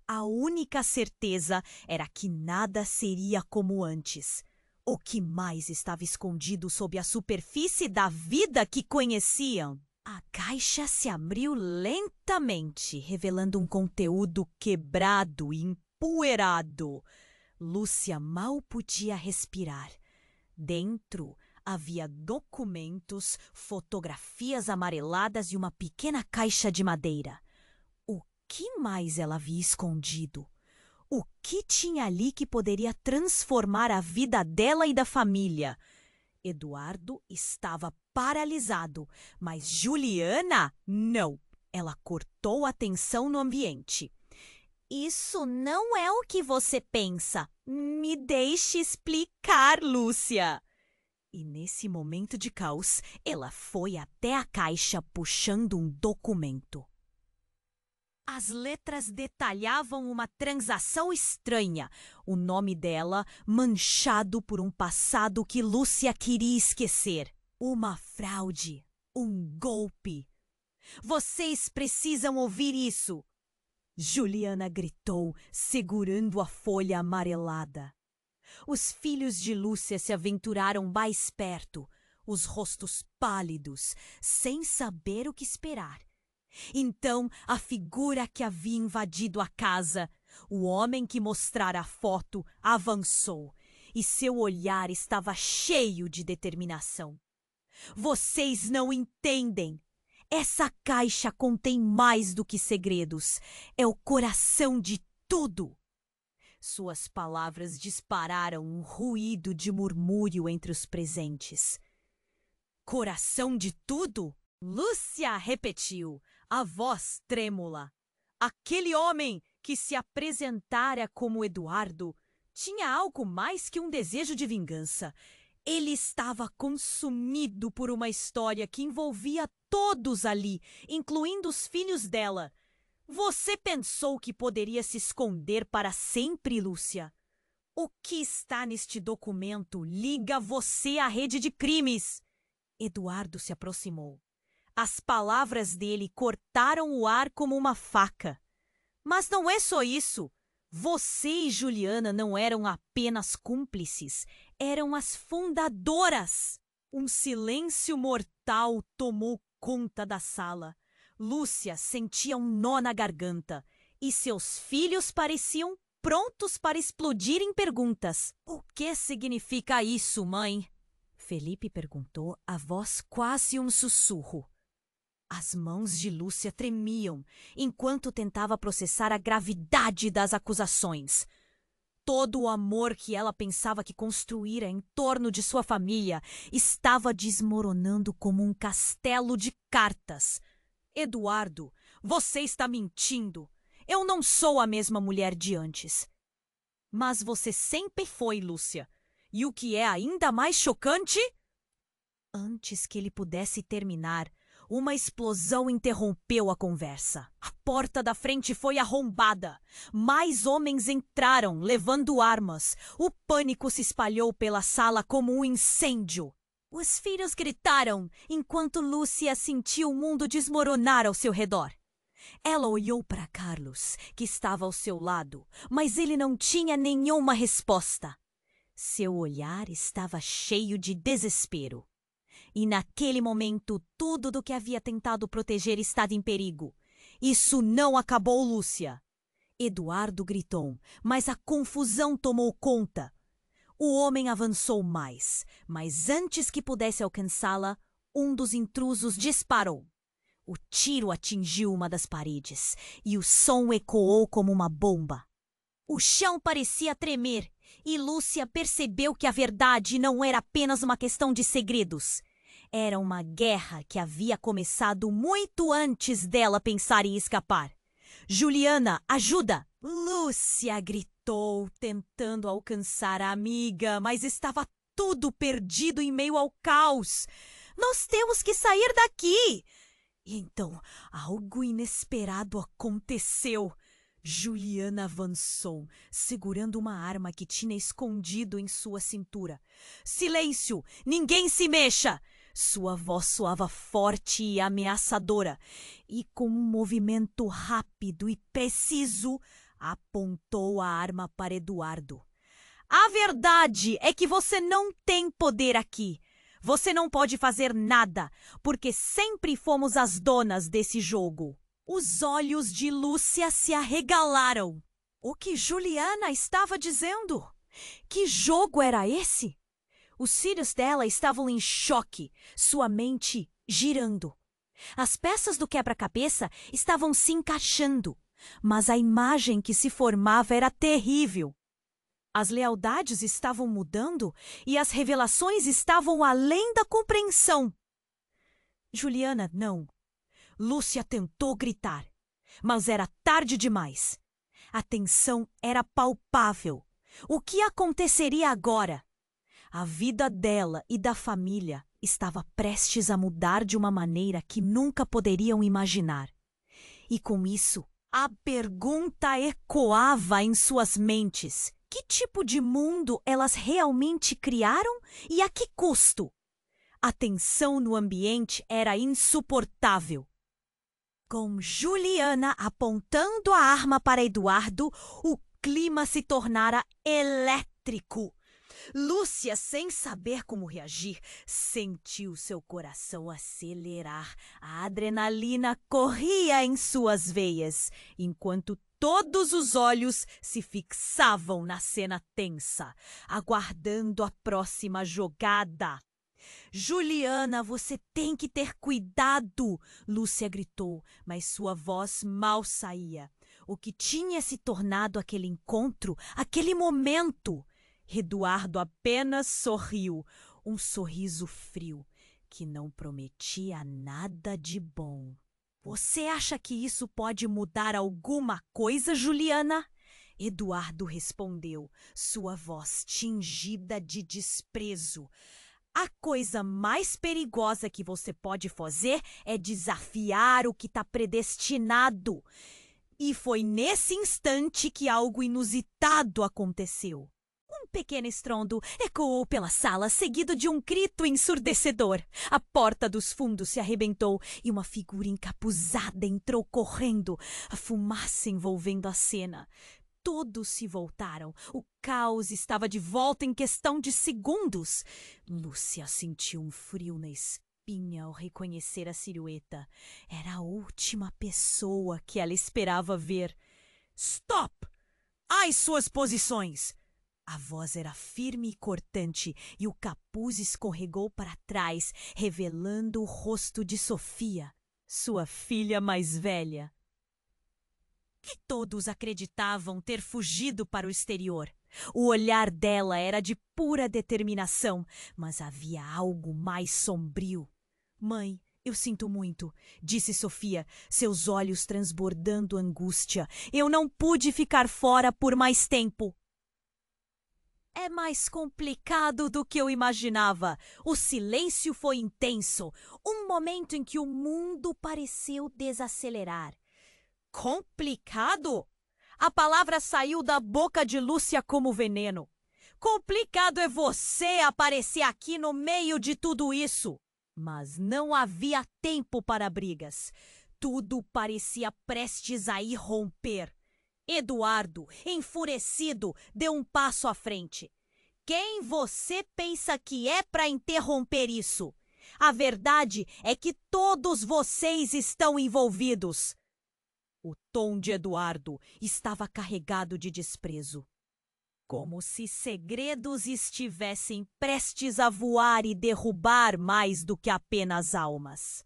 A única certeza era que nada seria como antes. O que mais estava escondido sob a superfície da vida que conheciam? A caixa se abriu lentamente, revelando um conteúdo quebrado e empoeirado. Lúcia mal podia respirar. Dentro havia documentos, fotografias amareladas e uma pequena caixa de madeira. O que mais ela havia escondido? O que tinha ali que poderia transformar a vida dela e da família? Eduardo estava paralisado, mas Juliana não. Ela cortou a tensão no ambiente. Isso não é o que você pensa. Me deixe explicar, Lúcia. E nesse momento de caos, ela foi até a caixa puxando um documento. As letras detalhavam uma transação estranha, o nome dela manchado por um passado que Lúcia queria esquecer. Uma fraude, um golpe. Vocês precisam ouvir isso! Juliana gritou, segurando a folha amarelada. Os filhos de Lúcia se aventuraram mais perto, os rostos pálidos, sem saber o que esperar. Então, a figura que havia invadido a casa, o homem que mostrara a foto, avançou, e seu olhar estava cheio de determinação. Vocês não entendem! Essa caixa contém mais do que segredos. É o coração de tudo! Suas palavras dispararam um ruído de murmúrio entre os presentes. Coração de tudo? Lúcia repetiu, a voz trêmula. Aquele homem que se apresentara como Eduardo tinha algo mais que um desejo de vingança. Ele estava consumido por uma história que envolvia todos ali, incluindo os filhos dela. Você pensou que poderia se esconder para sempre, Lúcia? O que está neste documento liga você à rede de crimes. Eduardo se aproximou. As palavras dele cortaram o ar como uma faca. Mas não é só isso. Você e Juliana não eram apenas cúmplices, eram as fundadoras. Um silêncio mortal tomou conta da sala. Lúcia sentia um nó na garganta e seus filhos pareciam prontos para explodir em perguntas. O que significa isso, mãe? Felipe perguntou, a voz quase um sussurro. As mãos de Lúcia tremiam enquanto tentava processar a gravidade das acusações. Todo o amor que ela pensava que construíra em torno de sua família estava desmoronando como um castelo de cartas. Eduardo, você está mentindo. Eu não sou a mesma mulher de antes. Mas você sempre foi, Lúcia. E o que é ainda mais chocante? Antes que ele pudesse terminar, uma explosão interrompeu a conversa. A porta da frente foi arrombada. Mais homens entraram, levando armas. O pânico se espalhou pela sala como um incêndio. Os filhos gritaram, enquanto Lúcia sentiu o mundo desmoronar ao seu redor. Ela olhou para Carlos, que estava ao seu lado, mas ele não tinha nenhuma resposta. Seu olhar estava cheio de desespero. E naquele momento, tudo do que havia tentado proteger estava em perigo. Isso não acabou, Lúcia! Eduardo gritou, mas a confusão tomou conta. O homem avançou mais, mas antes que pudesse alcançá-la, um dos intrusos disparou. O tiro atingiu uma das paredes e o som ecoou como uma bomba. O chão parecia tremer e Lúcia percebeu que a verdade não era apenas uma questão de segredos. Era uma guerra que havia começado muito antes dela pensar em escapar. Juliana, ajuda! Lúcia gritou, tentando alcançar a amiga, mas estava tudo perdido em meio ao caos. Nós temos que sair daqui! E então, algo inesperado aconteceu. Juliana avançou, segurando uma arma que tinha escondido em sua cintura. Silêncio! Ninguém se mexa! Sua voz soava forte e ameaçadora, e com um movimento rápido e preciso, apontou a arma para Eduardo. A verdade é que você não tem poder aqui. Você não pode fazer nada, porque sempre fomos as donas desse jogo. Os olhos de Lúcia se arregalaram. O que Juliana estava dizendo? Que jogo era esse? Os cílios dela estavam em choque, sua mente girando. As peças do quebra-cabeça estavam se encaixando, mas a imagem que se formava era terrível. As lealdades estavam mudando e as revelações estavam além da compreensão. Juliana, não. Lúcia tentou gritar, mas era tarde demais. A tensão era palpável. O que aconteceria agora? A vida dela e da família estava prestes a mudar de uma maneira que nunca poderiam imaginar. E com isso, a pergunta ecoava em suas mentes. Que tipo de mundo elas realmente criaram e a que custo? A tensão no ambiente era insuportável. Com Juliana apontando a arma para Eduardo, o clima se tornara elétrico. Lúcia, sem saber como reagir, sentiu seu coração acelerar. A adrenalina corria em suas veias, enquanto todos os olhos se fixavam na cena tensa, aguardando a próxima jogada. Juliana, você tem que ter cuidado, Lúcia gritou, mas sua voz mal saía. O que tinha se tornado aquele encontro, aquele momento? Eduardo apenas sorriu, um sorriso frio, que não prometia nada de bom. Você acha que isso pode mudar alguma coisa, Juliana? Eduardo respondeu, sua voz tingida de desprezo. A coisa mais perigosa que você pode fazer é desafiar o que está predestinado. E foi nesse instante que algo inusitado aconteceu. Um pequeno estrondo ecoou pela sala, seguido de um grito ensurdecedor. A porta dos fundos se arrebentou e uma figura encapuzada entrou correndo, a fumaça envolvendo a cena. Todos se voltaram. O caos estava de volta em questão de segundos. Lúcia sentiu um frio na espinha ao reconhecer a silhueta. Era a última pessoa que ela esperava ver. Stop! Às suas posições! A voz era firme e cortante e o capuz escorregou para trás, revelando o rosto de Sofia, sua filha mais velha. Que todos acreditavam ter fugido para o exterior. O olhar dela era de pura determinação, mas havia algo mais sombrio. Mãe, eu sinto muito, disse Sofia, seus olhos transbordando angústia. Eu não pude ficar fora por mais tempo. É mais complicado do que eu imaginava. O silêncio foi intenso, um momento em que o mundo pareceu desacelerar. Complicado? A palavra saiu da boca de Lúcia como veneno. Complicado é você aparecer aqui no meio de tudo isso. Mas não havia tempo para brigas. Tudo parecia prestes a irromper. Eduardo, enfurecido, deu um passo à frente. Quem você pensa que é para interromper isso? A verdade é que todos vocês estão envolvidos. O tom de Eduardo estava carregado de desprezo. Como se segredos estivessem prestes a voar e derrubar mais do que apenas almas.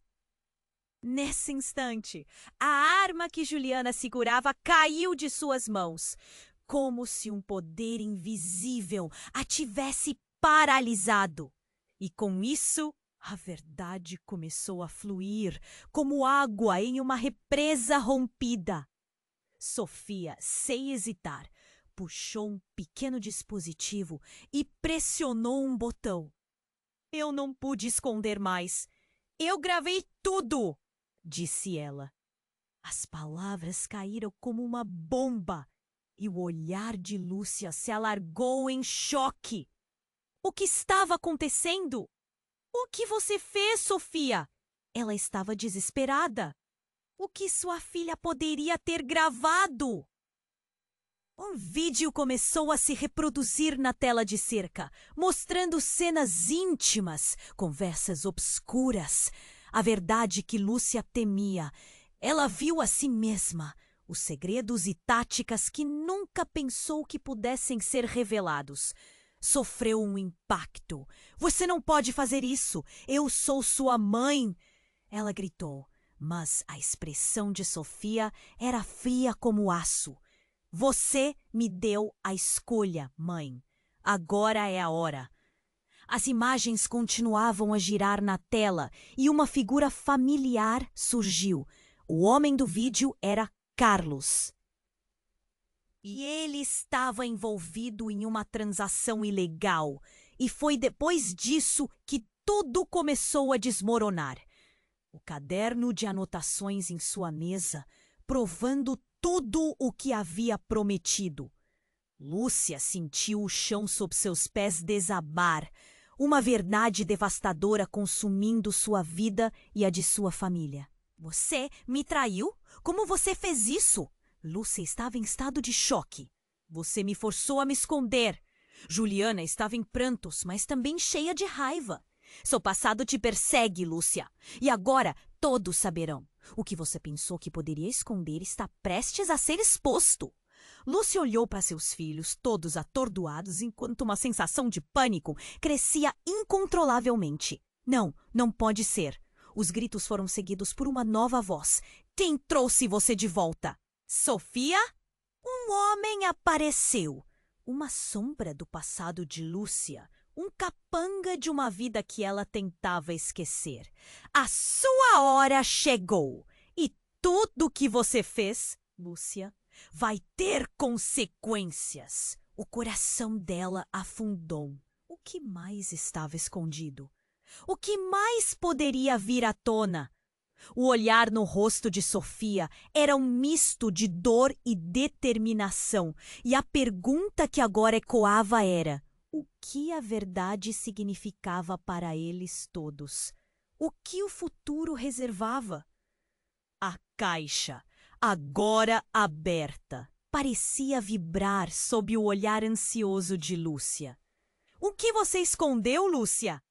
Nesse instante, a arma que Juliana segurava caiu de suas mãos, como se um poder invisível a tivesse paralisado. E com isso, a verdade começou a fluir como água em uma represa rompida. Sofia, sem hesitar, puxou um pequeno dispositivo e pressionou um botão. Eu não pude esconder mais. Eu gravei tudo, disse ela. As palavras caíram como uma bomba e o olhar de Lúcia se alargou em choque. O que estava acontecendo? O que você fez, Sofia? Ela estava desesperada. O que sua filha poderia ter gravado? Um vídeo começou a se reproduzir na tela de cerca, mostrando cenas íntimas, conversas obscuras, a verdade que Lúcia temia. Ela viu a si mesma os segredos e táticas que nunca pensou que pudessem ser revelados. Sofreu um impacto. Você não pode fazer isso. Eu sou sua mãe. Ela gritou, mas a expressão de Sofia era fria como aço. Você me deu a escolha, mãe. Agora é a hora. As imagens continuavam a girar na tela e uma figura familiar surgiu. O homem do vídeo era Carlos. E ele estava envolvido em uma transação ilegal. E foi depois disso que tudo começou a desmoronar. O caderno de anotações em sua mesa, provando tudo o que havia prometido. Lúcia sentiu o chão sob seus pés desabar, uma verdade devastadora consumindo sua vida e a de sua família. Você me traiu? Como você fez isso? Lúcia estava em estado de choque. Você me forçou a me esconder. Juliana estava em prantos, mas também cheia de raiva. Seu passado te persegue, Lúcia. E agora todos saberão. O que você pensou que poderia esconder está prestes a ser exposto. Lúcia olhou para seus filhos, todos atordoados, enquanto uma sensação de pânico crescia incontrolavelmente. Não, não pode ser. Os gritos foram seguidos por uma nova voz. Quem trouxe você de volta? Sofia? Um homem apareceu. Uma sombra do passado de Lúcia. Um capanga de uma vida que ela tentava esquecer. A sua hora chegou. E tudo que você fez, Lúcia, vai ter consequências. O coração dela afundou. O que mais estava escondido? O que mais poderia vir à tona? O olhar no rosto de Sofia era um misto de dor e determinação. E a pergunta que agora ecoava era: o que a verdade significava para eles todos? O que o futuro reservava? A caixa, agora aberta, parecia vibrar sob o olhar ansioso de Lúcia. O que você escondeu, Lúcia?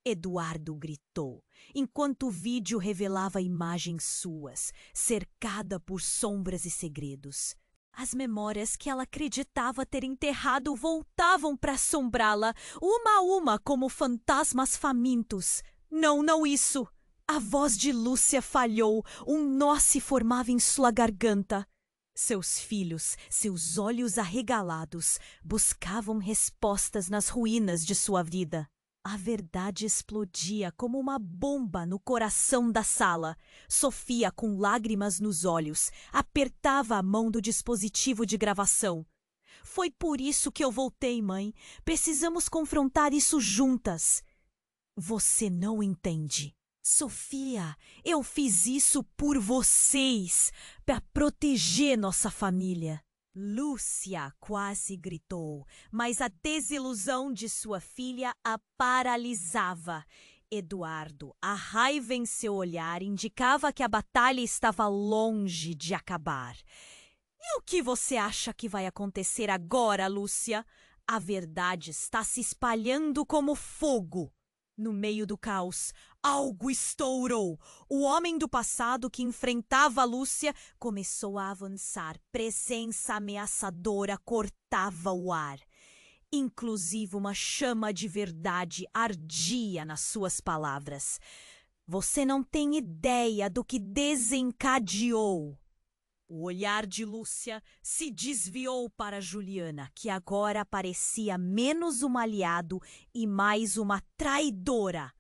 Eduardo gritou, enquanto o vídeo revelava imagens suas, cercada por sombras e segredos. As memórias que ela acreditava ter enterrado voltavam para assombrá-la, uma a uma como fantasmas famintos. Não, não isso! A voz de Lúcia falhou, um nó se formava em sua garganta. Seus filhos, seus olhos arregalados, buscavam respostas nas ruínas de sua vida. A verdade explodia como uma bomba no coração da sala. Sofia, com lágrimas nos olhos, apertava a mão do dispositivo de gravação. Foi por isso que eu voltei, mãe. Precisamos confrontar isso juntas. Você não entende. Sofia, eu fiz isso por vocês, para proteger nossa família. Lúcia quase gritou, mas a desilusão de sua filha a paralisava. Eduardo, a raiva em seu olhar indicava que a batalha estava longe de acabar. E o que você acha que vai acontecer agora, Lúcia? A verdade está se espalhando como fogo. No meio do caos, algo estourou. O homem do passado que enfrentava Lúcia começou a avançar. Presença ameaçadora cortava o ar. Inclusive uma chama de verdade ardia nas suas palavras. Você não tem ideia do que desencadeou. O olhar de Lúcia se desviou para Juliana, que agora parecia menos um aliado e mais uma traidora.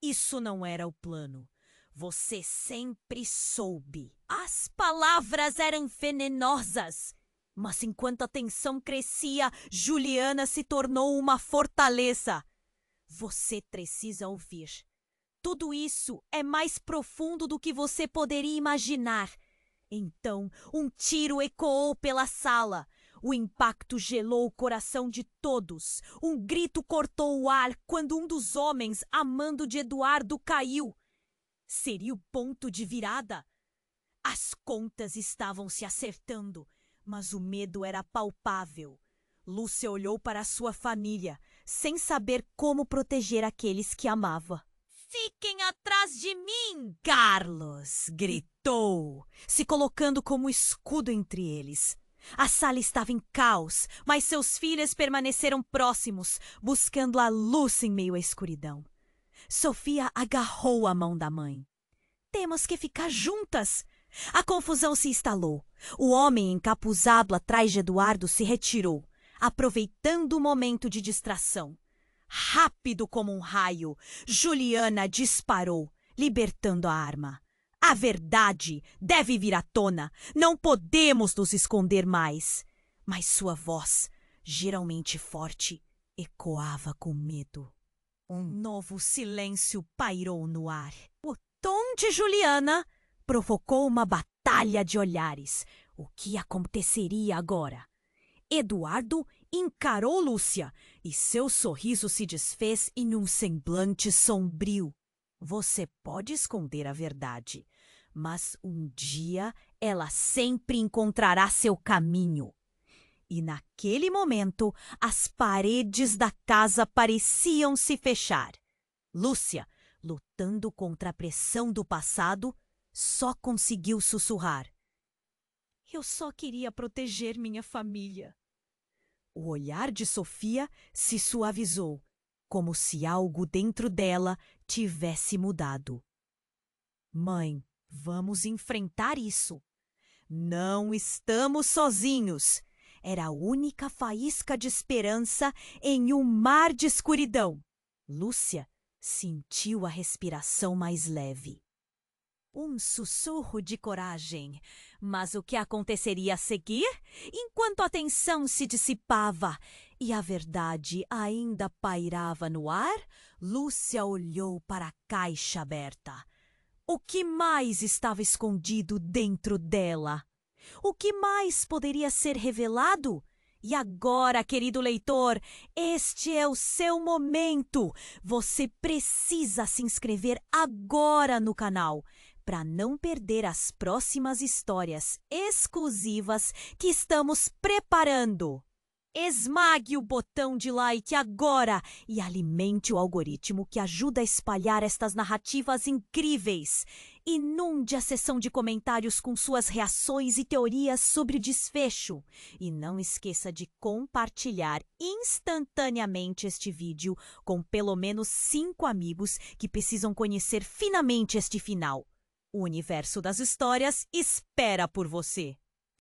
Isso não era o plano. Você sempre soube. As palavras eram venenosas. Mas enquanto a tensão crescia, Juliana se tornou uma fortaleza. Você precisa ouvir. Tudo isso é mais profundo do que você poderia imaginar. Então, um tiro ecoou pela sala. O impacto gelou o coração de todos. Um grito cortou o ar quando um dos homens, amando de Eduardo, caiu. Seria o ponto de virada? As contas estavam se acertando, mas o medo era palpável. Lúcia olhou para sua família, sem saber como proteger aqueles que amava. Fiquem atrás de mim! Carlos gritou, se colocando como escudo entre eles. A sala estava em caos, mas seus filhos permaneceram próximos, buscando a luz em meio à escuridão. Sofia agarrou a mão da mãe. Temos que ficar juntas! A confusão se instalou. O homem encapuzado atrás de Eduardo se retirou, aproveitando o momento de distração. Rápido como um raio, Juliana disparou, libertando a arma. A verdade deve vir à tona. Não podemos nos esconder mais. Mas sua voz, geralmente forte, ecoava com medo. Um novo silêncio pairou no ar. O tom de Juliana provocou uma batalha de olhares. O que aconteceria agora? Eduardo encarou Lúcia e seu sorriso se desfez em um semblante sombrio. Você pode esconder a verdade, mas um dia ela sempre encontrará seu caminho. E naquele momento, as paredes da casa pareciam se fechar. Lúcia, lutando contra a pressão do passado, só conseguiu sussurrar: Eu só queria proteger minha família. O olhar de Sofia se suavizou, como se algo dentro dela tivesse mudado. Mãe, vamos enfrentar isso. Não estamos sozinhos. Era a única faísca de esperança em um mar de escuridão. Lúcia sentiu a respiração mais leve. Um sussurro de coragem. Mas o que aconteceria a seguir? Enquanto a tensão se dissipava e a verdade ainda pairava no ar, Lúcia olhou para a caixa aberta. O que mais estava escondido dentro dela? O que mais poderia ser revelado? E agora, querido leitor, este é o seu momento. Você precisa se inscrever agora no canal para não perder as próximas histórias exclusivas que estamos preparando. Esmague o botão de like agora e alimente o algoritmo que ajuda a espalhar estas narrativas incríveis. Inunde a seção de comentários com suas reações e teorias sobre o desfecho. E não esqueça de compartilhar instantaneamente este vídeo com pelo menos 5 amigos que precisam conhecer finalmente este final. O universo das histórias espera por você.